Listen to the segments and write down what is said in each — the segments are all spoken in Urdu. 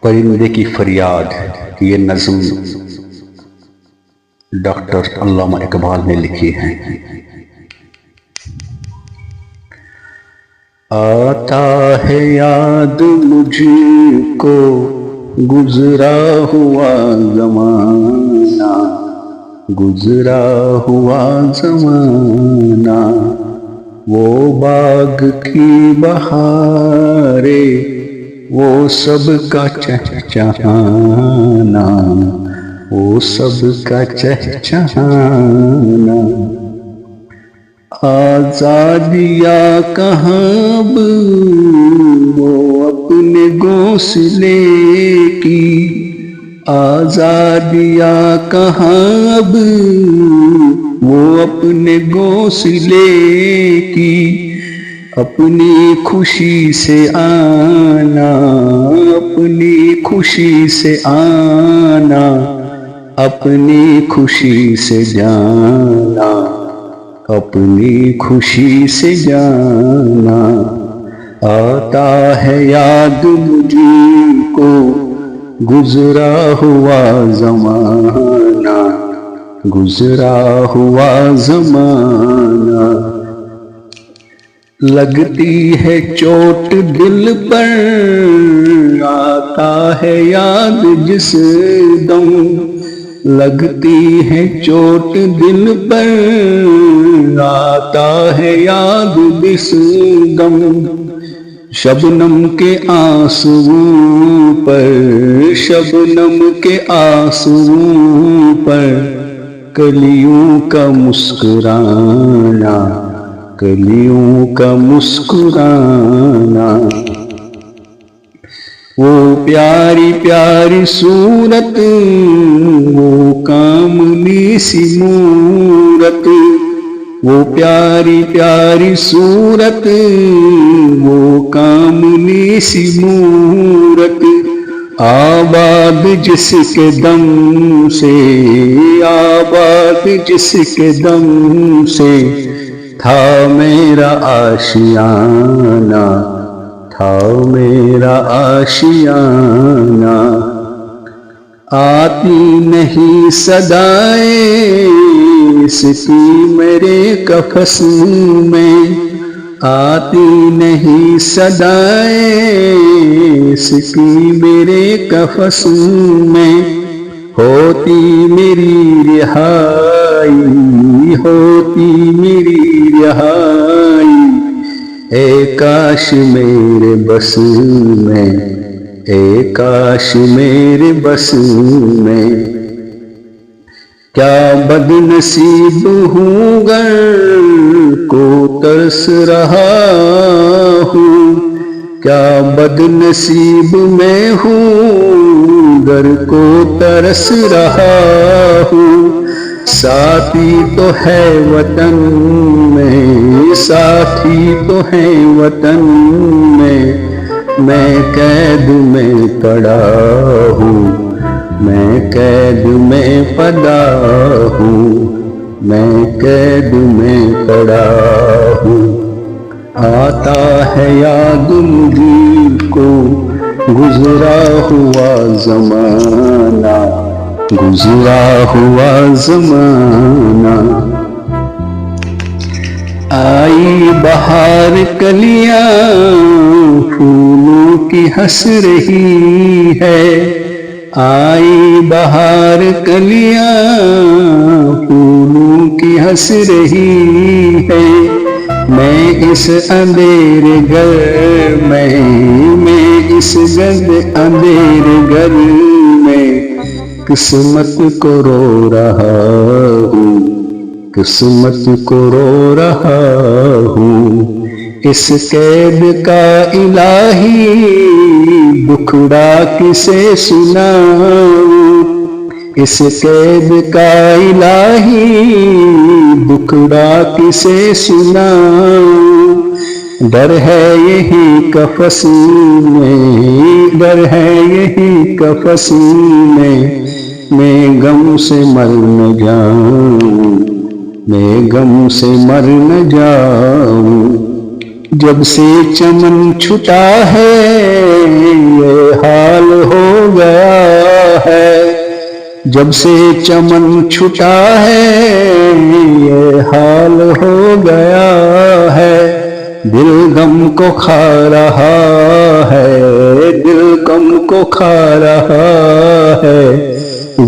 پرندے کی فریاد، یہ نظم ڈاکٹر علامہ اقبال نے لکھی ہے۔ آتا ہے یاد مجھ کو گزرا ہوا زمانہ، گزرا ہوا زمانہ، وہ باغ کی بہاریں، وہ سب کا چہچہانا، وہ سب کا چہچہانا۔ آزادیاں کہاں اب وہ اپنے گھونسلے کی، آزادیاں کہاں اب وہ اپنے گھونسلے کی، اپنی خوشی سے آنا، اپنی خوشی سے آنا، اپنی خوشی سے جانا، اپنی خوشی سے جانا۔ آتا ہے یاد مجھ کو گزرا ہوا زمانہ، گزرا ہوا زمانہ۔ لگتی ہے چوٹ دل پر، آتا ہے یاد جس دم، لگتی ہے چوٹ دل پر، آتا ہے یاد جس دم، شبنم کے آنسوؤں پر، شبنم کے آنسوؤں پر، کلیوں کا مسکرانا، کلیوں کا مسکرانا۔ وہ پیاری پیاری صورت، وہ کاملی سی مورت، وہ پیاری پیاری صورت، وہ کاملی سی مورت، آباد جس کے دم سے، آباد جس کے دم سے، تھا میرا آشیانہ، تھا میرا آشیانہ۔ آتی نہیں صدائیں اس کی میرے قفس میں، آتی نہیں صدائیں اس کی میرے قفس میں، ہوتی میری رہائی، ہوتی میری رہائی، اے کاش میرے بس میں، اے کاش میرے بس میں۔ کیا بد نصیب ہوں گر کو ترس رہا ہوں، کیا بد نصیب میں ہوں گر کو ترس رہا ہوں، ساتھی تو ہے وطن میں، ساتھی تو ہے وطن میں قید میں پڑا ہوں، میں قید میں پڑا ہوں، میں قید میں پڑا ہوں۔ آتا ہے یاد مجھ کو گزرا ہوا زمانہ، گزرا ہوا زمانہ۔ آئی بہار کلیاں پھولوں کی ہنس رہی ہے، آئی بہار کلیاں پھولوں کی ہنس رہی ہے، میں اس اندھیر گھر میں اس گرد اندھیر گھر میں قسمت کو رو رہا ہوں، قسمت کو رو رہا ہوں۔ اس قید کا الہی دکھڑا کسے سناؤں، اس قید کا الہی دکھڑا کسے سناؤں، ڈر ہے یہی قفس میں، ڈر ہے یہی قفس میں غم سے مر نہ جاؤں، میں غم سے مر نہ جاؤں۔ جب سے چمن چھٹا ہے یہ حال ہو جب سے چمن چھٹا ہے یہ حال ہو گیا ہے، دل غم کو کھا رہا ہے، دل غم کو کھا رہا ہے،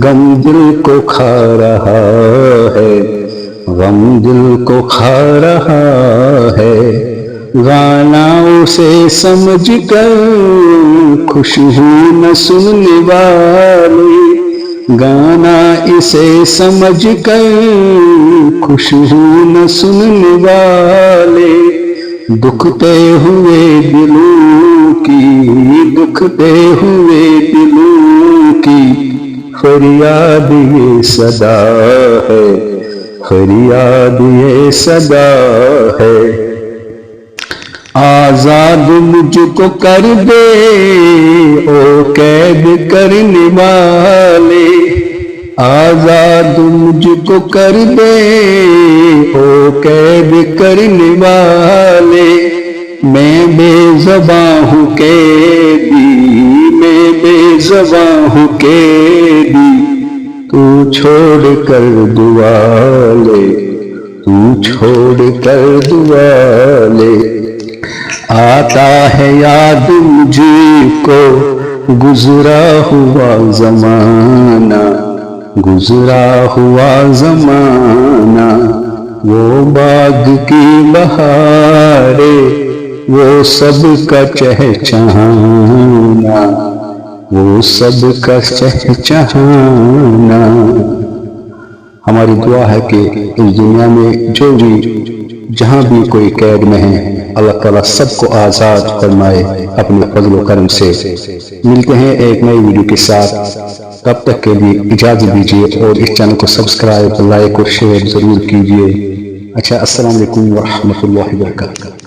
غم دل کو کھا رہا ہے، غم دل کو کھا رہا ہے۔ گانا اسے سمجھ کر خوشبو نہ سننے والی، گانا اسے سمجھ کر خوشبو نہ سننے والے، دکھتے ہوئے دلوں کی، دکھتے ہوئے دلوں کی فریاد یہ صدا ہے، فریاد یہ صدا ہے۔ آزاد مجھ کو کر دے او قید کرنے والے، آزاد مجھ کو کر دے او قید کرنے والے، میں بے زباں ہوں قیدی، میں بے زباں ہوں قیدی، تو چھوڑ کر دعا لے، تو چھوڑ کر دعا لے۔ آتا ہے یاد مجھے کو گزرا ہوا زمانہ، گزرا ہوا زمانہ، وہ باغ کی بہاریں، وہ سب کا چہچہانا، وہ سب کا چہچہانا۔ ہماری دعا ہے کہ اس دنیا میں جو بھی جہاں بھی کوئی قید میں ہے، اللہ تعالیٰ سب کو آزاد فرمائے اپنے فضل و کرم سے۔ ملتے ہیں ایک نئی ویڈیو کے ساتھ، تب تک کے لیے اجازت دیجیے اور اس چینل کو سبسکرائب، لائک اور شیئر ضرور کیجیے۔ اچھا، السلام علیکم ورحمۃ اللہ وبرکاتہ۔